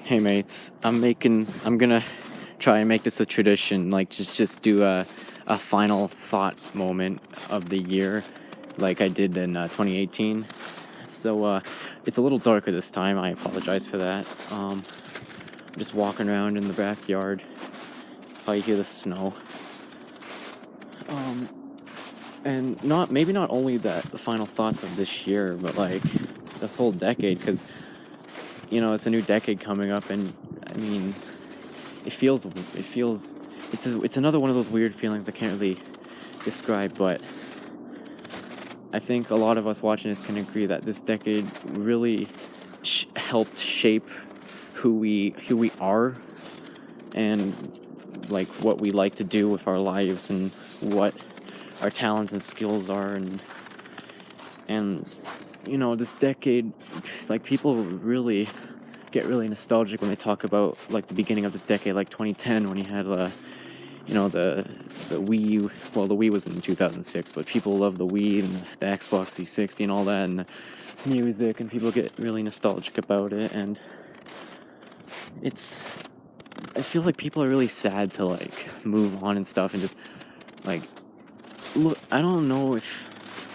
Hey mates, I'm gonna try and make this a tradition, like just do a final thought moment of the year, like I did in 2018. So it's a little darker this time. I apologize for that. I'm just walking around in the backyard. Probably hear the snow. Um, and not only the final thoughts of this year, but like this whole decade, because it's a new decade coming up, and I mean it feels it's another one of those weird feelings I can't really describe, but I think a lot of us watching this can agree that this decade really helped shape who we are, and like what we like to do with our lives, and what our talents and skills are, and this decade, like, people really get really nostalgic when they talk about like the beginning of this decade, like 2010, when you had the Wii U. Well, the Wii was in 2006, but people love the Wii and the Xbox 360 and all that, and the music, and people get really nostalgic about it. And it feels like people are really sad to like move on and stuff, and just like look. I don't know if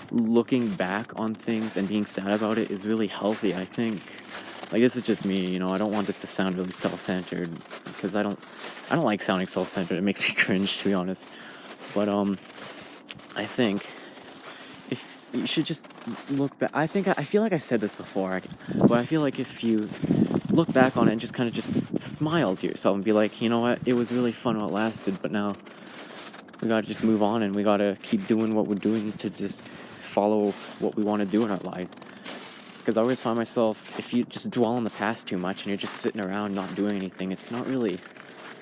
looking back on things and being sad about it is really healthy. I think, like, this is just me, I don't want this to sound really self-centered, because I don't like sounding self-centered. It makes me cringe, to be honest. But I think if you should just look back. I feel like I said this before, but I feel like if you look back on it and just kind of just smile to yourself and be like, you know what, it was really fun while it lasted, but now we gotta just move on, and we gotta keep doing what we're doing to just follow what we want to do in our lives. Because I always find myself, if you just dwell on the past too much and you're just sitting around not doing anything, it's not really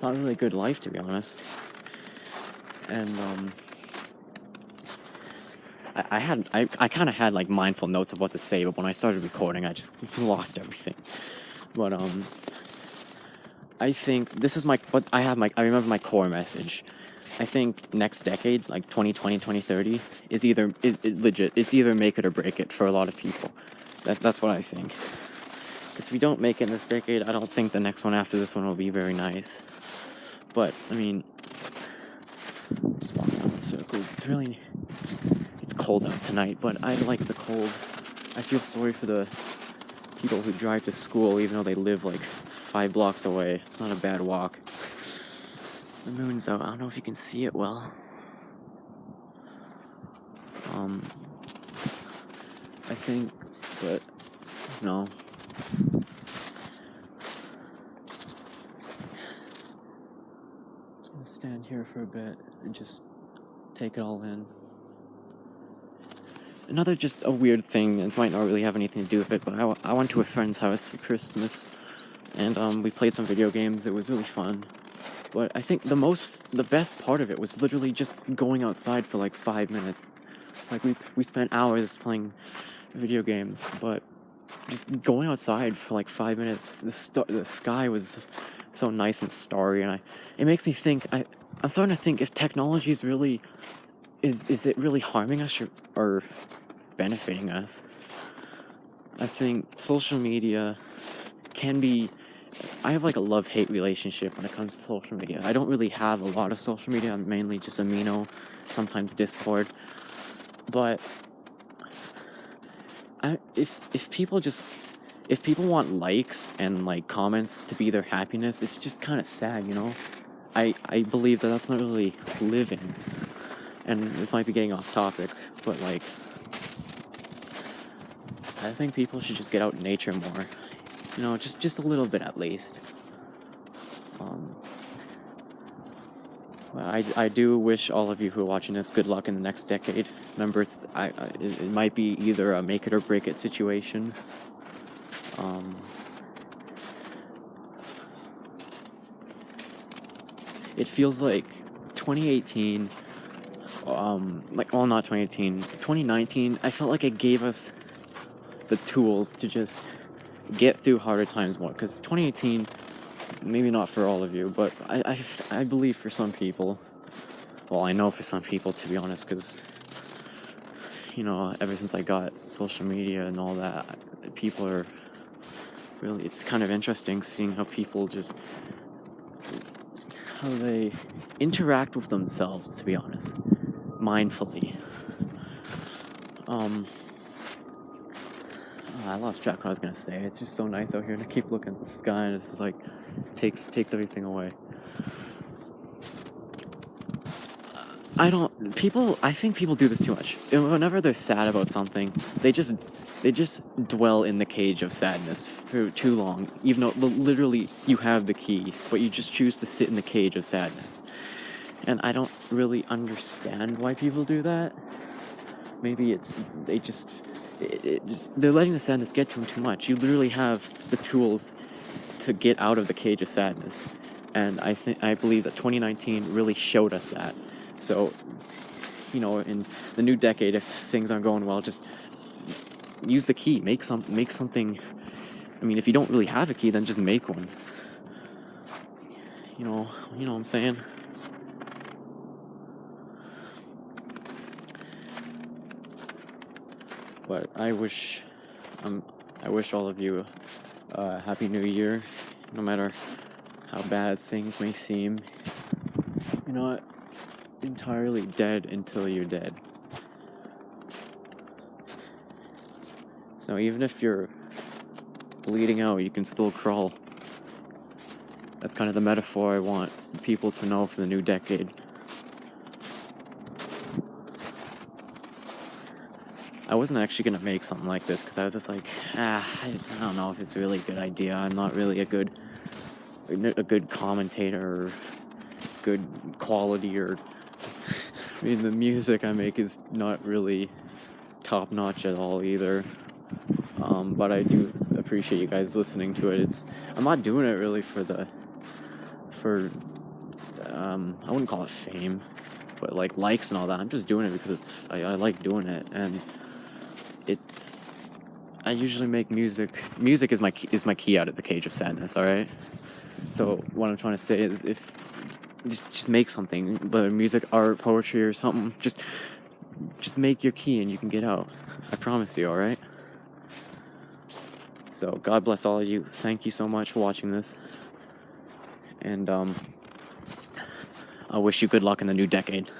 a good life, to be honest. And I kind of had like mindful notes of what to say, but when I started recording, I just lost everything. But I think this is I remember my core message. I think next decade, like 2020, 2030, is legit. It's either make it or break it for a lot of people. That's what I think. Because if we don't make it in this decade, I don't think the next one after this one will be very nice. But I mean, just walking around in circles. It's cold out tonight, but I like the cold. I feel sorry for the people who drive to school, even though they live like 5 blocks away. It's not a bad walk. The moon's out. I don't know if you can see it well. I think, but no. I'm gonna stand here for a bit and just take it all in. Another just a weird thing, it might not really have anything to do with it, but I went to a friend's house for Christmas, and we played some video games. It was really fun. But I think the best part of it was literally just going outside for like 5 minutes. Like, we spent hours playing video games, but just going outside for like 5 minutes, the sky was so nice and starry, and it makes me think. I'm starting to think if technology is really is it really harming us, or benefiting us? I think social media can be. I have like a love-hate relationship when it comes to social media. I don't really have a lot of social media. I'm mainly just Amino, sometimes Discord. But if people want likes and like comments to be their happiness, it's just kind of sad, I believe that that's not really living. And this might be getting off topic, but like, I think people should just get out in nature more. Just a little bit at least. I do wish all of you who are watching this good luck in the next decade. Remember, it might be either a make it or break it situation. It feels like 2018, not 2018, 2019, I felt like it gave us the tools to just get through harder times more. Because 2018, maybe not for all of you, but I believe for some people, well, I know for some people, to be honest, because, ever since I got social media and all that, people are really, it's kind of interesting seeing how people just how they interact with themselves, to be honest, mindfully. Um, I lost track what I was gonna say. It's just so nice out here, and I keep looking at the sky, and it's just like takes everything away. I think people do this too much. Whenever they're sad about something, they just dwell in the cage of sadness for too long, even though literally you have the key, but you just choose to sit in the cage of sadness. And I don't really understand why people do that. Maybe they're letting the sadness get to them too much. You literally have the tools to get out of the cage of sadness. And I believe that 2019 really showed us that. So, in the new decade, if things aren't going well, just use the key. Make something. I mean, if you don't really have a key, then just make one. You know what I'm saying? But I wish all of you a happy new year, no matter how bad things may seem. You're not entirely dead until you're dead. So even if you're bleeding out, you can still crawl. That's kind of the metaphor I want people to know for the new decade. I wasn't actually gonna make something like this because I was just like, I don't know if it's really a good idea. I'm not really a good commentator or good quality, or I mean, the music I make is not really top notch at all either. But I do appreciate you guys listening to it. I'm not doing it really for I wouldn't call it fame, but like likes and all that. I'm just doing it because I like doing it, and I usually make music. Music is my key out of the cage of sadness. All right. So what I'm trying to say is, if just make something, whether music, art, poetry, or something, just make your key and you can get out. I promise you. All right. So God bless all of you. Thank you so much for watching this, and I wish you good luck in the new decade.